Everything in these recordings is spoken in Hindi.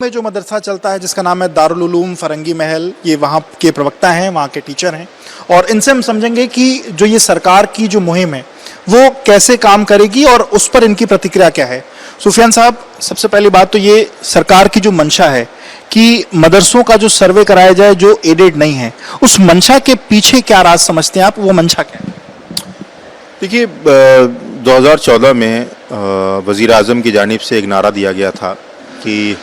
में जो मदरसा चलता है जिसका नाम है दारुल उलूम फरंगी महल, ये वहाँ के प्रवक्ता हैं, वहाँ के टीचर हैं, और इनसे हम समझेंगे कि जो ये सरकार की जो मुहिम है वो कैसे काम करेगी और उस पर इनकी प्रतिक्रिया क्या है। सुफियान साहब, सबसे पहली बात तो ये सरकार की जो मंशा है कि मदरसों का जो सर्वे कराया जाए जो एडेड नहीं है, उस मंशा के पीछे क्या राज समझते हैं आप, वो मंशा क्या है? देखिए, 2014 में वज़ीर आज़म की जानिब से एक नारा दिया गया था कि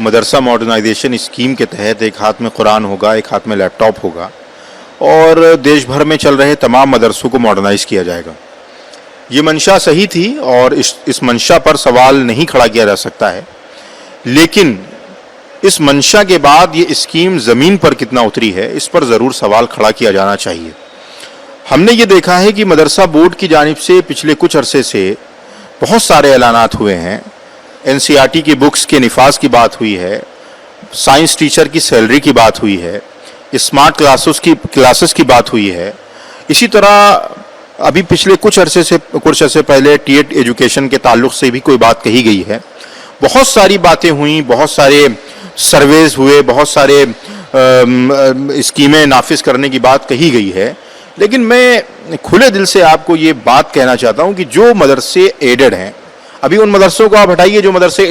मदरसा मॉडर्नाइजेशन स्कीम के तहत एक हाथ में कुरान होगा, एक हाथ में लैपटॉप होगा और देश भर में चल रहे तमाम मदरसों को मॉडर्नाइज किया जाएगा। ये मंशा सही थी और इस मंशा पर सवाल नहीं खड़ा किया जा सकता है, लेकिन इस मंशा के बाद ये स्कीम ज़मीन पर कितना उतरी है इस पर ज़रूर सवाल खड़ा किया जाना चाहिए। हमने ये देखा है कि मदरसा बोर्ड की जानिब से पिछले कुछ अरसे से बहुत सारे ऐलानात हुए हैं। एनसीईआरटी की बुक्स के निफाज की बात हुई है, साइंस टीचर की सैलरी की बात हुई है, स्मार्ट क्लासेस की बात हुई है। इसी तरह अभी पिछले कुछ अरसे पहले टीएड एजुकेशन के ताल्लुक से भी कोई बात कही गई है। बहुत सारी बातें हुई, बहुत सारे सर्वेज हुए, बहुत सारे स्कीमें नाफिज करने की बात कही गई है, लेकिन मैं खुले दिल से आपको ये बात कहना चाहता हूँ कि जो मदरसे एडेड हैं, अभी उन मदरसों को आप हटाइए जो मदरसे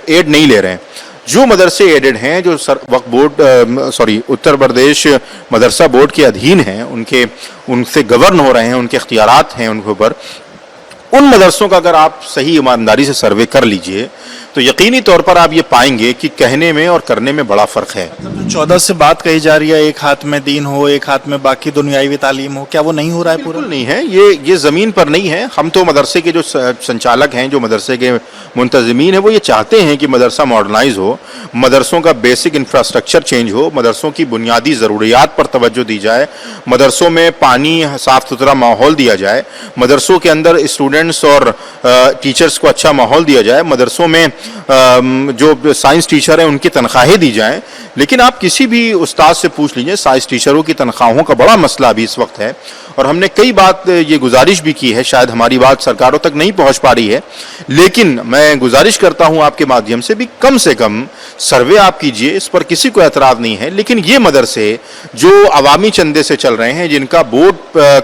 एड नहीं ले रहे हैं। जो मदरसे एडेड हैं, जो वक्फ बोर्ड उत्तर प्रदेश मदरसा बोर्ड के अधीन हैं, उनसे गवर्न हो रहे हैं, उनके इख्तियारात हैं उनके ऊपर, उन मदरसों का अगर आप सही ईमानदारी से सर्वे कर लीजिए तो यकीनी तौर पर आप ये पाएंगे कि कहने में और करने में बड़ा फ़र्क है। मतलब 14 से बात कही जा रही है, एक हाथ में दीन हो, एक हाथ में बाकी दुनियावी तालीम हो, क्या वो नहीं हो रहा है? पूरा नहीं है, ये ज़मीन पर नहीं है। हम तो मदरसे के जो संचालक हैं, जो मदरसे के मुंतज़मीन हैं, वो ये चाहते हैं कि मदरसा मॉडर्नाइज हो, मदरसों का बेसिक इंफ्रास्ट्रक्चर चेंज हो, मदरसों की बुनियादी ज़रूरियात पर तवज्जो दी जाए, मदरसों में पानी, साफ़ सुथरा माहौल दिया जाए, मदरसों के अंदर स्टूडेंट्स और टीचर्स को अच्छा माहौल दिया जाए, मदरसों में जो साइंस टीचर हैं उनकी तनख्वाहें दी जाएं। लेकिन आप किसी भी उस्ताद से पूछ लीजिए, साइंस टीचरों की तनख्वाहों का बड़ा मसला अभी इस वक्त है, और हमने कई बात ये गुजारिश भी की है, शायद हमारी बात सरकारों तक नहीं पहुंच पा रही है, लेकिन मैं गुजारिश करता हूं आपके माध्यम से भी कम सर्वे आप कीजिए, इस पर किसी को एतराज़ नहीं है। लेकिन ये मदरसे जो अवामी चंदे से चल रहे हैं, जिनका बोर्ड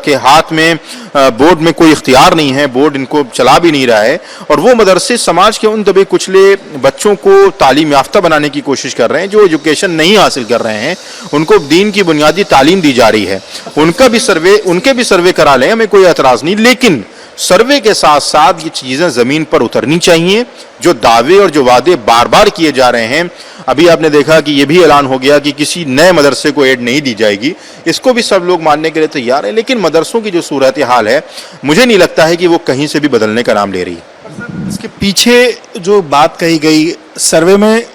के हाथ में बोर्ड में कोई इख्तियार नहीं है, बोर्ड इनको चला भी नहीं रहा है, और वो मदरसे समाज के उन दबे कुचले बच्चों को तालीम याफ्ता बनाने की कोशिश कर रहे हैं, जो एजुकेशन नहीं हासिल कर रहे हैं, उनको दीन की बुनियादी तालीम दी जा रही है, उनके भी सर्वे करा लें, हमें कोई एतराज़ नहीं। लेकिन सर्वे के साथ साथ ये चीज़ें ज़मीन पर उतरनी चाहिए। जो दावे और जो वादे बार बार किए जा रहे हैं, अभी आपने देखा कि ये भी ऐलान हो गया कि किसी नए मदरसे को एड नहीं दी जाएगी, इसको भी सब लोग मानने के लिए तैयार हैं, लेकिन मदरसों की जो सूरत हाल है, मुझे नहीं लगता है कि वो कहीं से भी बदलने का नाम ले रही है। इसके पीछे जो बात कही गई सर्वे में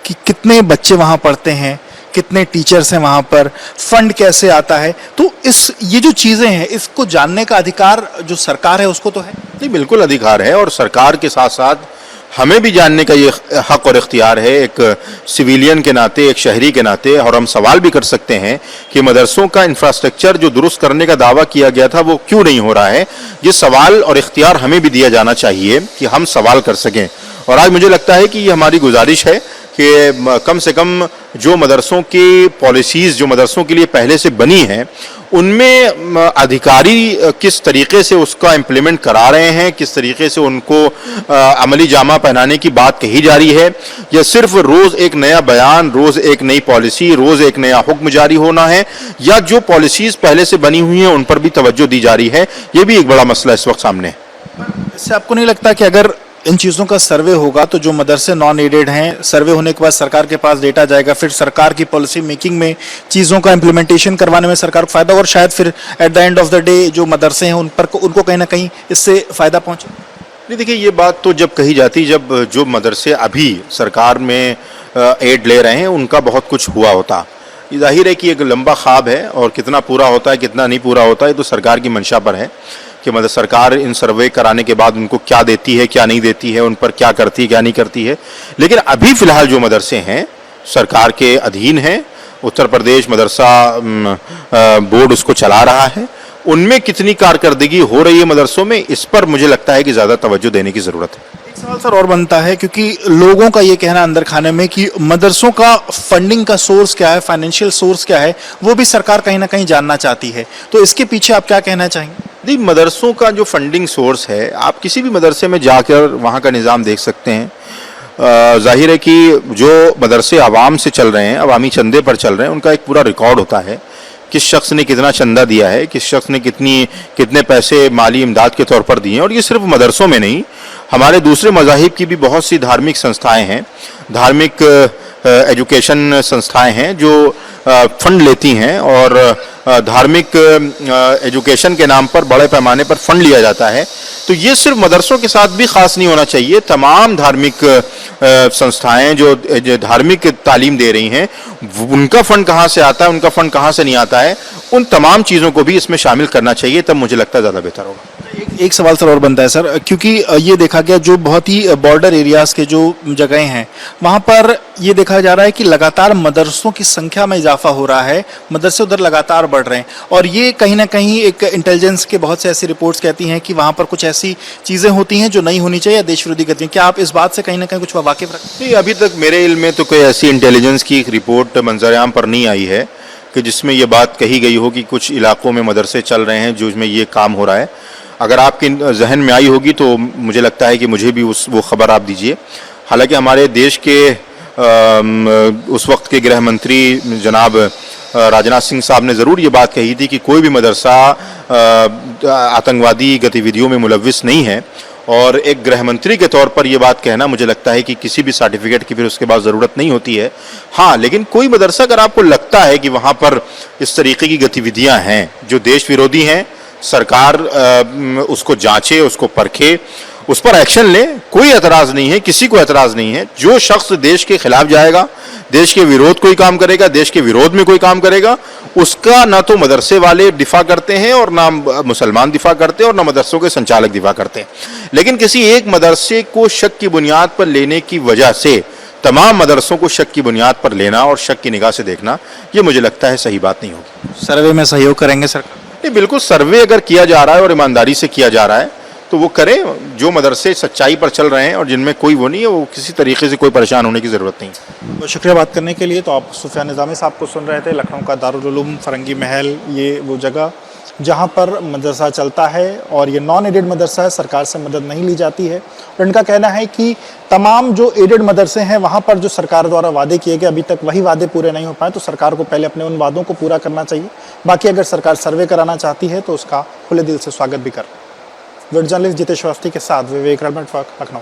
कि कितने बच्चे वहाँ पढ़ते हैं, कितने टीचर्स हैं वहाँ पर, फंड कैसे आता है, तो ये जो चीज़ें हैं इसको जानने का अधिकार जो सरकार है उसको तो है। नहीं, बिल्कुल अधिकार है, और सरकार के साथ साथ हमें भी जानने का ये हक और इख्तियार है, एक सिविलियन के नाते, एक शहरी के नाते, और हम सवाल भी कर सकते हैं कि मदरसों का इंफ्रास्ट्रक्चर जो दुरुस्त करने का दावा किया गया था वो क्यों नहीं हो रहा है। ये सवाल और इख्तियार हमें भी दिया जाना चाहिए कि हम सवाल कर सकें, और आज मुझे लगता है कि ये हमारी गुजारिश है कि कम से कम जो मदरसों की पॉलिसीज़ जो मदरसों के लिए पहले से बनी हैं, उनमें अधिकारी किस तरीके से उसका इम्प्लीमेंट करा रहे हैं, किस तरीके से उनको अमली जामा पहनाने की बात कही जा रही है, या सिर्फ रोज़ एक नया बयान, रोज़ एक नई पॉलिसी, रोज़ एक नया हुक्म जारी होना है, या जो पॉलिसीज़ पहले से बनी हुई हैं उन पर भी तवज्जो दी जा रही है। ये भी एक बड़ा मसला इस वक्त सामने है। इससे आपको नहीं लगता कि अगर इन चीज़ों का सर्वे होगा तो जो मदरसे नॉन एडेड हैं, सर्वे होने के बाद सरकार के पास डेटा जाएगा, फिर सरकार की पॉलिसी मेकिंग में चीज़ों का इम्प्लीमेंटेशन करवाने में सरकार को फ़ायदा, और शायद फिर at the end of the day जो मदरसे हैं उनको कहीं ना कहीं इससे फ़ायदा पहुँचे? नहीं, देखिए, ये बात तो जब कही जाती जब जो मदरसे अभी सरकार में एड ले रहे हैं उनका बहुत कुछ हुआ होता। ये जाहिर है कि एक लंबा ख्वाब है, और कितना पूरा होता है कितना नहीं पूरा होता है तो सरकार की मंशा पर है कि मतलब सरकार इन सर्वे कराने के बाद उनको क्या देती है, क्या नहीं देती है, उन पर क्या करती है, क्या नहीं करती है। लेकिन अभी फ़िलहाल जो मदरसे हैं सरकार के अधीन हैं, उत्तर प्रदेश मदरसा बोर्ड उसको चला रहा है, उनमें कितनी कारकर्दगी हो रही है मदरसों में, इस पर मुझे लगता है कि ज़्यादा तवज्जो देने की ज़रूरत है। एक सवाल सर और बनता है, क्योंकि लोगों का ये कहना अंदर खाने में कि मदरसों का फंडिंग का सोर्स क्या है, फाइनेंशियल सोर्स क्या है, वो भी सरकार कहीं ना कहीं जानना चाहती है। तो इसके पीछे आप क्या कहना चाहेंगे? नहीं, मदरसों का जो फंडिंग सोर्स है, आप किसी भी मदरसे में जाकर वहाँ का निज़ाम देख सकते हैं। जाहिर है कि जो मदरसे आवाम से चल रहे हैं, अवामी चंदे पर चल रहे हैं, उनका एक पूरा रिकॉर्ड होता है। किस शख्स ने कितना चंदा दिया है, किस शख्स ने कितने पैसे माली इमदाद के तौर पर दिए हैं। और ये सिर्फ मदरसों में नहीं, हमारे दूसरे मज़ाहिब की भी बहुत सी धार्मिक संस्थाएं हैं, धार्मिक एजुकेशन संस्थाएं हैं जो फंड लेती हैं और धार्मिक एजुकेशन के नाम पर बड़े पैमाने पर फंड लिया जाता है। तो ये सिर्फ मदरसों के साथ भी ख़ास नहीं होना चाहिए। तमाम धार्मिक संस्थाएं जो धार्मिक तालीम दे रही हैं, उनका फंड कहाँ से आता है, उनका फंड कहाँ से नहीं आता है, उन तमाम चीज़ों को भी इसमें शामिल करना चाहिए। तब मुझे लगता है ज़्यादा बेहतर होगा। एक सवाल सर और बनता है सर, क्योंकि ये देखा गया जो बहुत ही बॉर्डर एरियाज के जो जगहें हैं वहाँ पर ये देखा जा रहा है कि लगातार मदरसों की संख्या में इजाफा हो रहा है, मदरसे उधर लगातार बढ़ रहे हैं। और ये कहीं ना कहीं एक इंटेलिजेंस के बहुत से ऐसी रिपोर्ट्स कहती हैं कि वहाँ पर कुछ ऐसी चीज़ें होती हैं जो नहीं होनी चाहिए, देश विरोधी गतिविधियाँ। क्या आप इस बात से कहीं ना कहीं कुछ वाकिफ रखते हैं? नहीं, अभी तक मेरे इल्म में तो कोई ऐसी इंटेलिजेंस की एक रिपोर्ट मंजर-ए-आम पर नहीं आई है कि जिसमें ये बात कही गई हो कि कुछ इलाकों में मदरसे चल रहे हैं जो इसमें ये काम हो रहा है। अगर आपके जहन में आई होगी तो मुझे लगता है कि मुझे भी वो खबर आप दीजिए। हालांकि हमारे देश के उस वक्त के गृह मंत्री जनाब राजनाथ सिंह साहब ने ज़रूर ये बात कही थी कि कोई भी मदरसा आतंकवादी गतिविधियों में मुलव्विस नहीं है। और एक गृह मंत्री के तौर पर यह बात कहना, मुझे लगता है कि किसी भी सर्टिफिकेट की फिर उसके बाद ज़रूरत नहीं होती है। हाँ, लेकिन कोई मदरसा अगर आपको लगता है कि वहाँ पर इस तरीके की गतिविधियाँ हैं जो देश विरोधी हैं, सरकार उसको जांचे, उसको परखे, उस पर एक्शन ले। कोई एतराज़ नहीं है, किसी को एतराज़ नहीं है। जो शख्स देश के खिलाफ जाएगा, देश के विरोध कोई काम करेगा, देश के विरोध में कोई काम करेगा, उसका ना तो मदरसे वाले दिफा करते हैं और ना मुसलमान दिफा करते हैं और ना मदरसों के संचालक दिफा करते हैं। लेकिन किसी एक मदरसे को शक की बुनियाद पर लेने की वजह से तमाम मदरसों को शक की बुनियाद पर लेना और शक की निगाह से देखना, ये मुझे लगता है सही बात नहीं होगी। सर्वे में सहयोग करेंगे सरकार? नहीं, बिल्कुल सर्वे अगर किया जा रहा है और ईमानदारी से किया जा रहा है तो वो करें। जो मदरसे सच्चाई पर चल रहे हैं और जिनमें कोई वो नहीं है, वो किसी तरीके से कोई परेशान होने की ज़रूरत नहीं। बहुत शुक्रिया बात करने के लिए। तो आप सुफियान निज़ामी साहब को सुन रहे थे। लखनऊ का दारुल उलूम फरंगी महल, ये वो जगह जहाँ पर मदरसा चलता है और ये नॉन एडेड मदरसा है, सरकार से मदद नहीं ली जाती है। और इनका कहना है कि तमाम जो एडेड मदरसे हैं वहाँ पर जो सरकार द्वारा वादे किए गए, अभी तक वही वादे पूरे नहीं हो पाए। तो सरकार को पहले अपने उन वादों को पूरा करना चाहिए। बाकी अगर सरकार सर्वे कराना चाहती है तो उसका खुले दिल से स्वागत भी कर। वीडियो जर्नलिस्ट जितेश अवस्थी के साथ विवेक, लखनऊ।